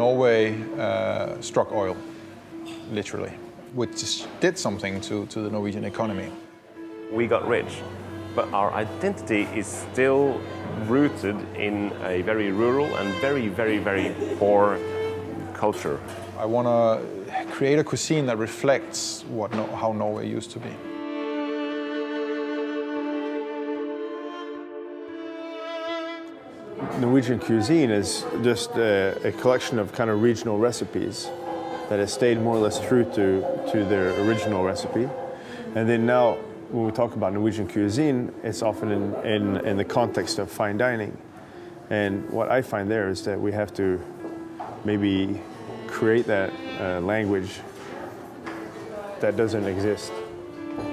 Norway struck oil, literally, which did something to the Norwegian economy. We got rich, but our identity is still rooted in a very rural and very, very, very poor culture. I want to create a cuisine that reflects how Norway used to be. Norwegian cuisine is just a collection of kind of regional recipes that has stayed more or less true to their original recipe. And then now, when we talk about Norwegian cuisine, it's often in the context of fine dining. And what I find there is that we have to maybe create that language that doesn't exist.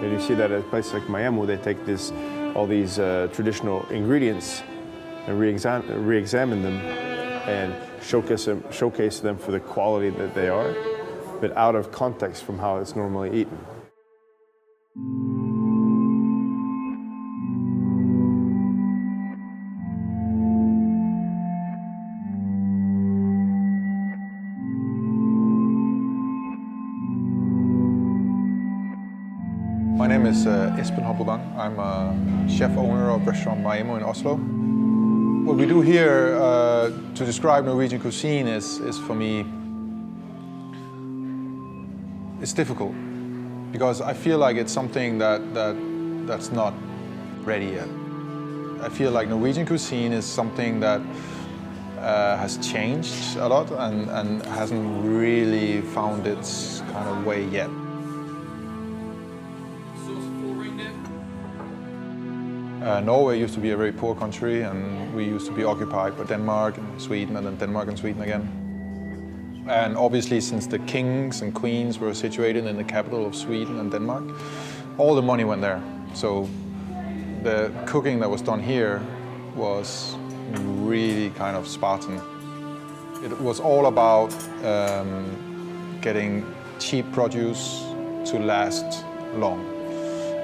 And you see that at places like Maemmo, they take all these traditional ingredients and re-examine them and showcase them for the quality that they are, but out of context from how it's normally eaten. My name is Espen Hobbelgang. I'm a chef owner of restaurant Maemmo in Oslo. What we do here to describe Norwegian cuisine is for me, it's difficult because I feel like it's something that's not ready yet. I feel like Norwegian cuisine is something that has changed a lot and hasn't really found its kind of way yet. Norway used to be a very poor country, and we used to be occupied by Denmark and Sweden, and then Denmark and Sweden again. And obviously, since the kings and queens were situated in the capital of Sweden and Denmark, all the money went there. So the cooking that was done here was really kind of Spartan. It was all about getting cheap produce to last long.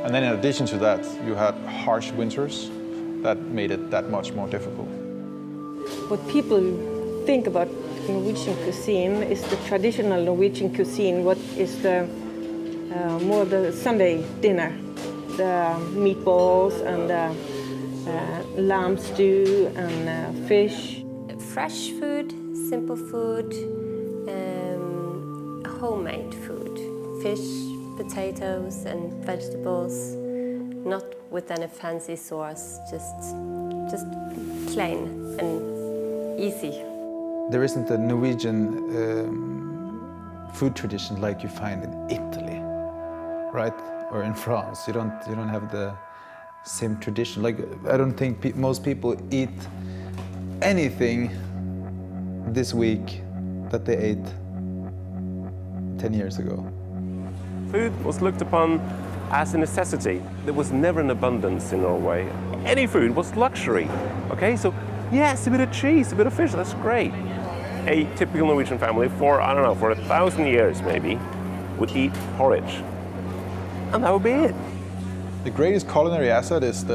And then in addition to that, you had harsh winters that made it that much more difficult. What people think about Norwegian cuisine is the traditional Norwegian cuisine, what is the more the Sunday dinner, the meatballs and lamb stew and fish. Fresh food, simple food, homemade food, fish, potatoes and vegetables, not with any fancy sauce, just plain and easy. There isn't a Norwegian food tradition like you find in Italy, right? Or in France. You don't have the same tradition. Like I don't think most people eat anything this week that they ate 10 years ago. Food was looked upon as a necessity. There was never an abundance in Norway. Any food was luxury. Okay, so yes, a bit of cheese, a bit of fish, that's great. A typical Norwegian family for 1,000 years maybe, would eat porridge. And that would be it. The greatest culinary asset is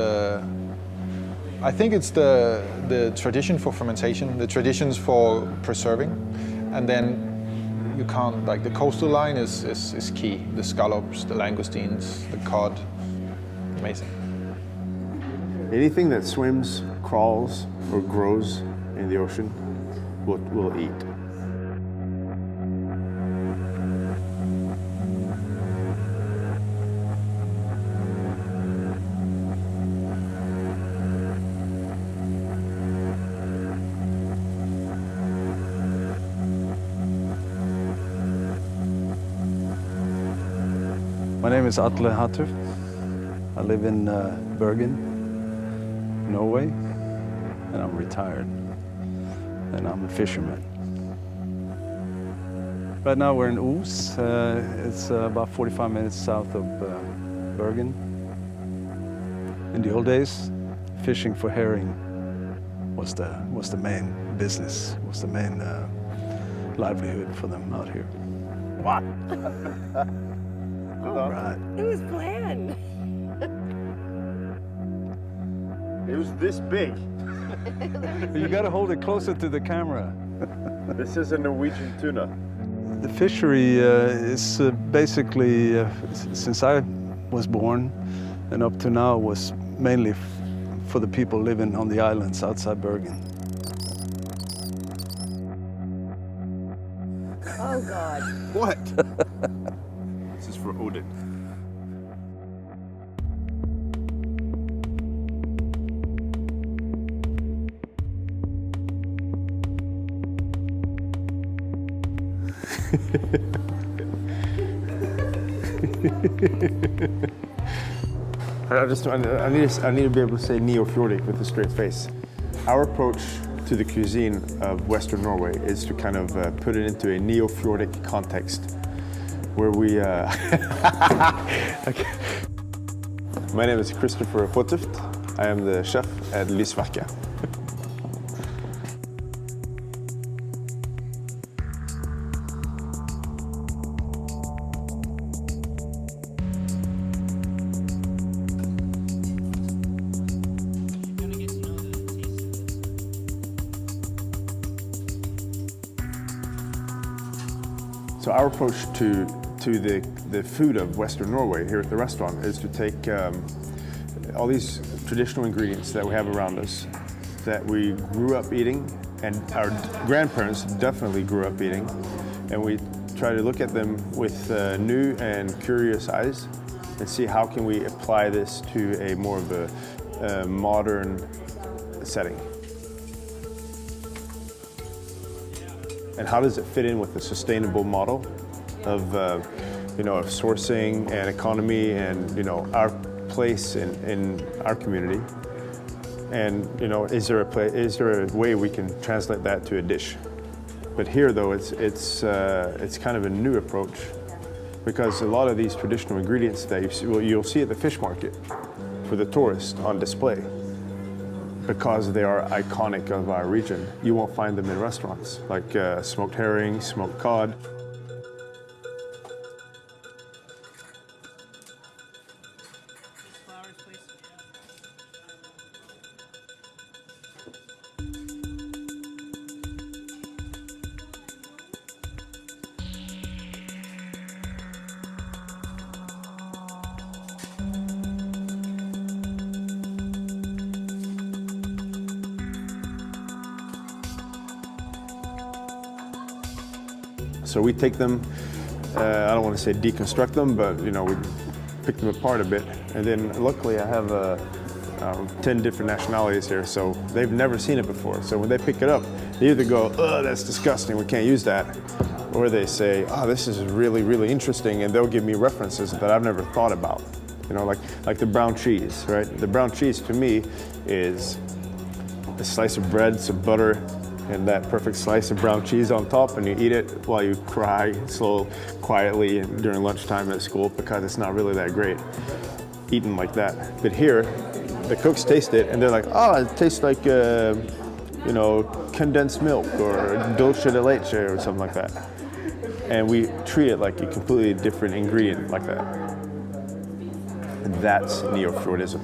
I think it's the tradition for fermentation, the traditions for preserving, and then you can't, like the coastal line is key. The scallops, the langoustines, the cod, amazing. Anything that swims, crawls, or grows in the ocean, we'll eat. My name is Atle Hatter. I live in Bergen, Norway, and I'm retired. And I'm a fisherman. Right now we're in Os. It's about 45 minutes south of Bergen. In the old days, fishing for herring was the main business, was the main livelihood for them out here. What? Right. It was planned. It was this big. You got to hold it closer to the camera. This is a Norwegian tuna. The fishery is basically, since I was born and up to now, was mainly for the people living on the islands outside Bergen. Oh God. What? This is for Odin. I need to be able to say Neo-Fjordic with a straight face. Our approach to the cuisine of Western Norway is to kind of put it into a Neo-Fjordic context, where we. Okay. My name is Christopher Hotuft. I am the chef at Lysverket. So our approach to the food of Western Norway here at the restaurant is to take all these traditional ingredients that we have around us, that we grew up eating, and our grandparents definitely grew up eating, and we try to look at them with new and curious eyes and see how can we apply this to a more of a modern setting. And how does it fit in with the sustainable model of, of sourcing and economy and, our place in our community? And, is there a way we can translate that to a dish? But here, though, it's kind of a new approach, because a lot of these traditional ingredients that you'll see at the fish market for the tourist on display, because they are iconic of our region, you won't find them in restaurants, like smoked herring, smoked cod. So we take them, I don't want to say deconstruct them, but we pick them apart a bit. And then luckily I have 10 different nationalities here, so they've never seen it before. So when they pick it up, they either go, "Oh, that's disgusting, we can't use that," or they say, "Oh, this is really, really interesting," and they'll give me references that I've never thought about. Like the brown cheese, right? The brown cheese to me is a slice of bread, some butter, and that perfect slice of brown cheese on top, and you eat it while you cry quietly during lunchtime at school, because it's not really that great eaten like that. But here, the cooks taste it and they're like, "Oh, it tastes like condensed milk or dulce de leche or something like that." And we treat it like a completely different ingredient like that. And that's Neo-Fjordism.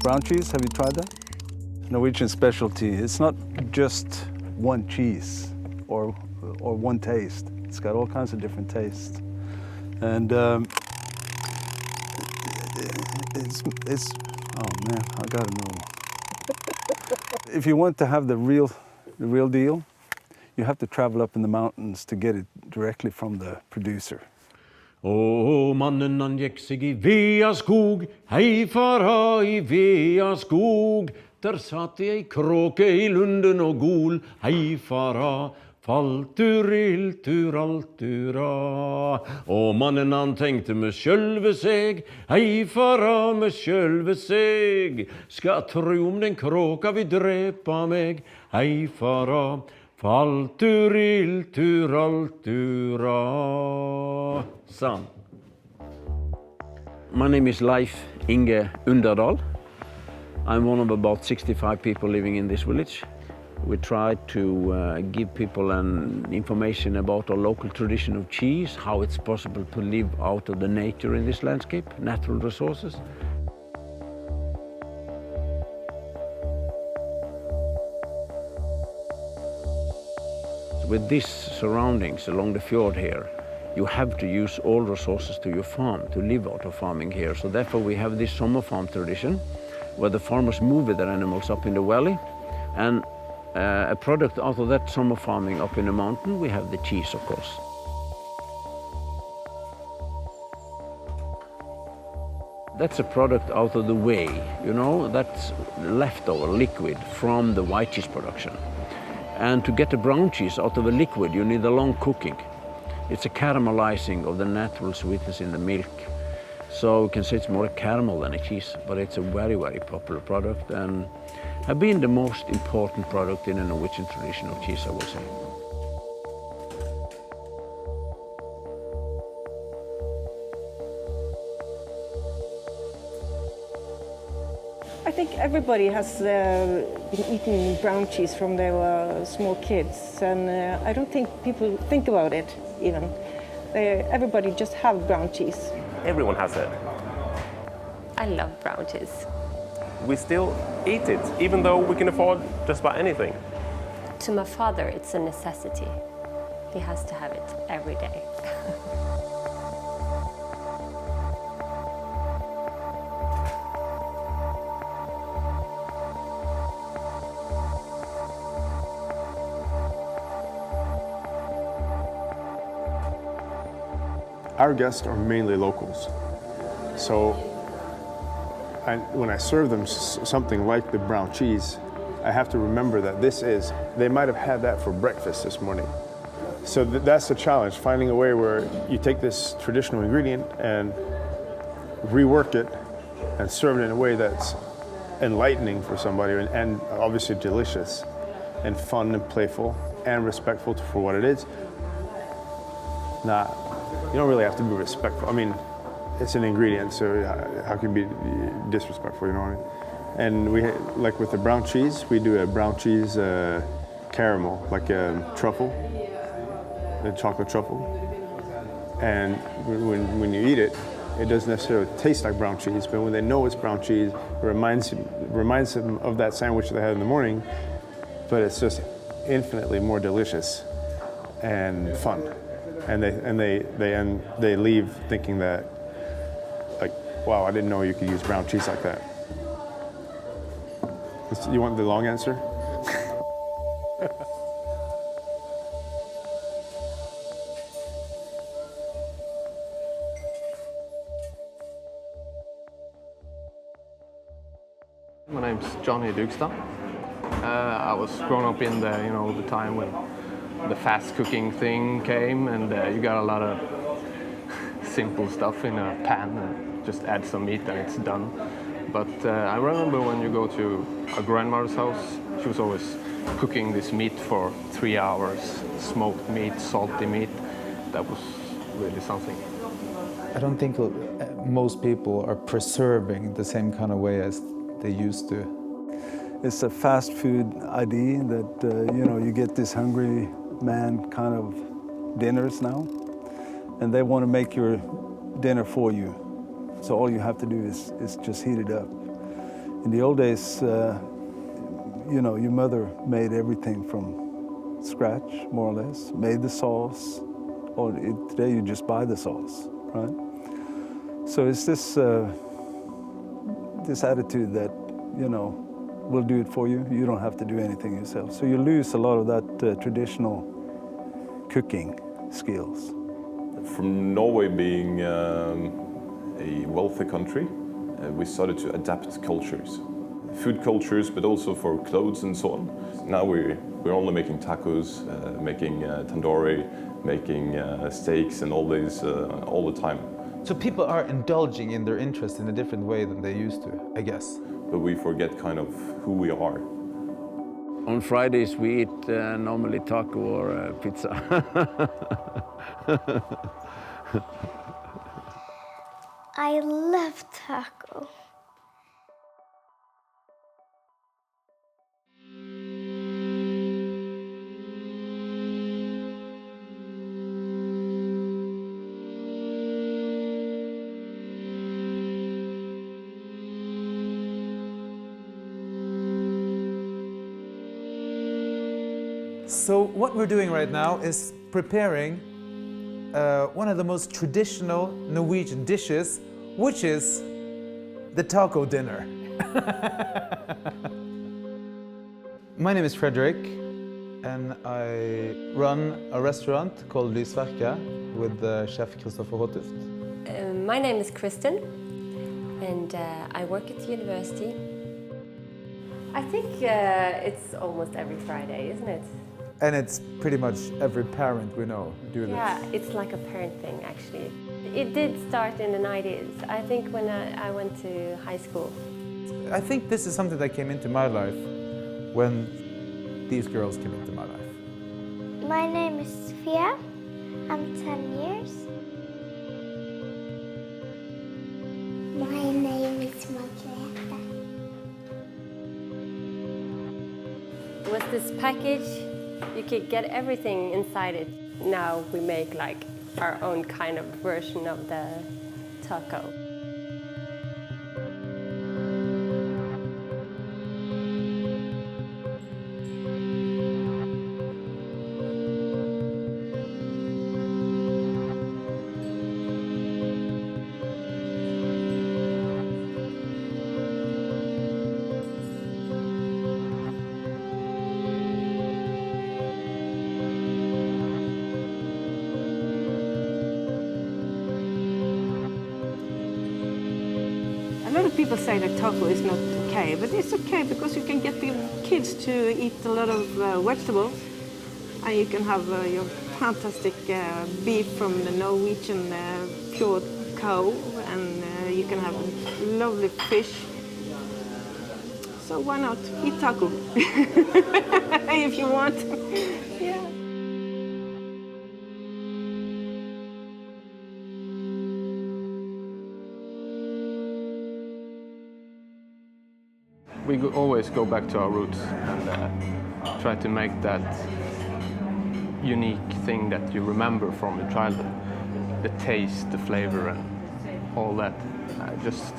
Brown cheese, have you tried that? Norwegian specialty. It's not just one cheese or one taste. It's got all kinds of different tastes. And it's oh man, I gotta know. If you want to have the real deal, you have to travel up in the mountains to get it directly from the producer. Og mannen han gikk seg I Vea skog, hei fara I Vea skog. Der satt ei kråke I lunden og gol, hei fara, faltur, iltur, altura. Og mannen han tenkte med sjølve seg, hei fara med sjølve seg. Skal tro om den kråka vil drepa meg, hei fara, faltur, iltur, altura. Son. My name is Leif Inge Underdal. I'm one of about 65 people living in this village. We try to give people information about our local tradition of cheese, how it's possible to live out of the nature in this landscape, natural resources. With these surroundings along the fjord here, you have to use all resources to your farm, to live out of farming here. So therefore we have this summer farm tradition, where the farmers move with their animals up in the valley, and a product out of that summer farming up in the mountain, we have the cheese, of course. That's a product out of the whey, you know, that's leftover liquid from the white cheese production. And to get a brown cheese out of a liquid, you need a long cooking. It's a caramelizing of the natural sweetness in the milk. So you can say it's more a caramel than a cheese, but it's a very, very popular product and have been the most important product in the Norwegian tradition of cheese, I would say. I think everybody has been eating brown cheese from they were small kids, and I don't think people think about it even. Everybody just have brown cheese. Everyone has it. I love brown cheese. We still eat it, even though we can afford just about anything. To my father, it's a necessity. He has to have it every day. Our guests are mainly locals. So when I serve them something like the brown cheese, I have to remember that they might have had that for breakfast this morning. So that's the challenge, finding a way where you take this traditional ingredient and rework it and serve it in a way that's enlightening for somebody and obviously delicious and fun and playful and respectful for what it is. You don't really have to be respectful. I mean, it's an ingredient, so how can you be disrespectful, you know what I mean? And like with the brown cheese, we do a brown cheese caramel, like a truffle, a chocolate truffle. And when you eat it, it doesn't necessarily taste like brown cheese, but when they know it's brown cheese, it reminds them of that sandwich they had in the morning, but it's just infinitely more delicious and fun. And they leave thinking that, like, wow, I didn't know you could use brown cheese like that. You want the long answer? My name's Johnny Dugstad. I was grown up in the time when the fast cooking thing came, and you got a lot of simple stuff in a pan and just add some meat and it's done. But I remember when you go to a grandmother's house, she was always cooking this meat for 3 hours, smoked meat, salty meat. That was really something. I don't think most people are preserving the same kind of way as they used to. It's a fast food idea that you get this hungry man kind of dinners now, and they want to make your dinner for you. So all you have to do is just heat it up. In the old days, your mother made everything from scratch, more or less, made the sauce. Or today you just buy the sauce, right? So it's this attitude that, we'll do it for you. You don't have to do anything yourself. So you lose a lot of that traditional cooking skills. From Norway being a wealthy country, we started to adapt cultures. Food cultures, but also for clothes and so on. Now we're only making tacos, making tandoori, making steaks and all these all the time. So people are indulging in their interest in a different way than they used to, I guess. But we forget kind of who we are. On Fridays we eat normally taco or pizza. I love taco. So what we're doing right now is preparing one of the most traditional Norwegian dishes, which is the taco dinner. My name is Frederick, and I run a restaurant called Lysverket with chef Kristoffer Håtuft. My name is Kristen, and I work at the university. I think it's almost every Friday, isn't it? And it's pretty much every parent we know do this. Yeah, it's like a parent thing, actually. It did start in the 90s, I think, when I went to high school. I think this is something that came into my life when these girls came into my life. My name is Sophia. I'm 10 years. My name is Margrethe. With this package, you could get everything inside it. Now we make like our own kind of version of the taco. A lot of people say that taco is not okay, but it's okay because you can get the kids to eat a lot of vegetables, and you can have your fantastic beef from the Norwegian pure cow, and you can have lovely fish. So why not eat taco if you want? Yeah. We always go back to our roots and try to make that unique thing that you remember from your childhood. The taste, the flavor, and all that. Just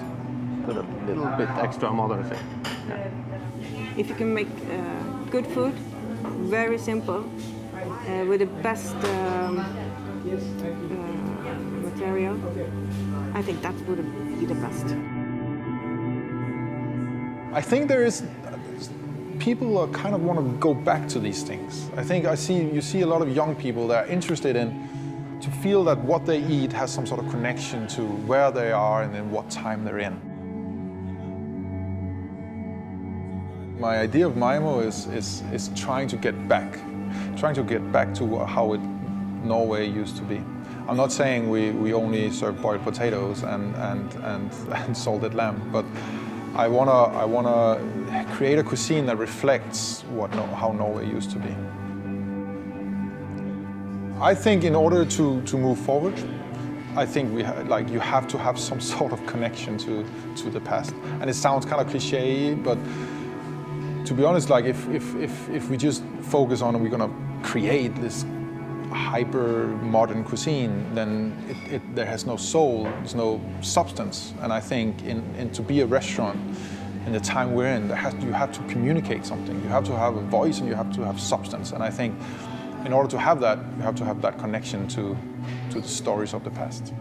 put a little bit extra modern thing. Yeah. If you can make good food, very simple, with the best material, I think that would be the best. I think people are kind of want to go back to these things. I think you see a lot of young people that are interested in to feel that what they eat has some sort of connection to where they are and in what time they're in. My idea of Maimo is trying to get back to how Norway used to be. I'm not saying we only serve boiled potatoes and salted lamb, but I wanna create a cuisine that reflects how Norway used to be. I think in order to move forward, I think you have to have some sort of connection to the past. And it sounds kind of cliche, but to be honest, like if we just focus on we're gonna create this hyper modern cuisine, then there has no soul, there's no substance. And I think to be a restaurant in the time we're in, you have to communicate something. You have to have a voice and you have to have substance. And I think in order to have that, you have to have that connection to the stories of the past.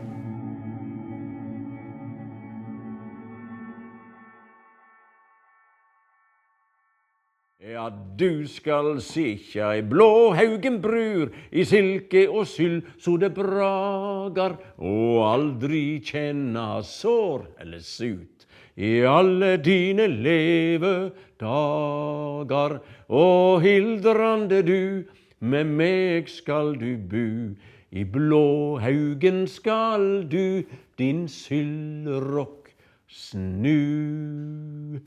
Ja, du skal sitja I blåhaugen brur, I silke og syll, så det bragar, og aldri kjenna sår eller sut. I alle dine leve dagar, og hildrande du, med meg skal du bu. I blåhaugen skal du din syllrock snu.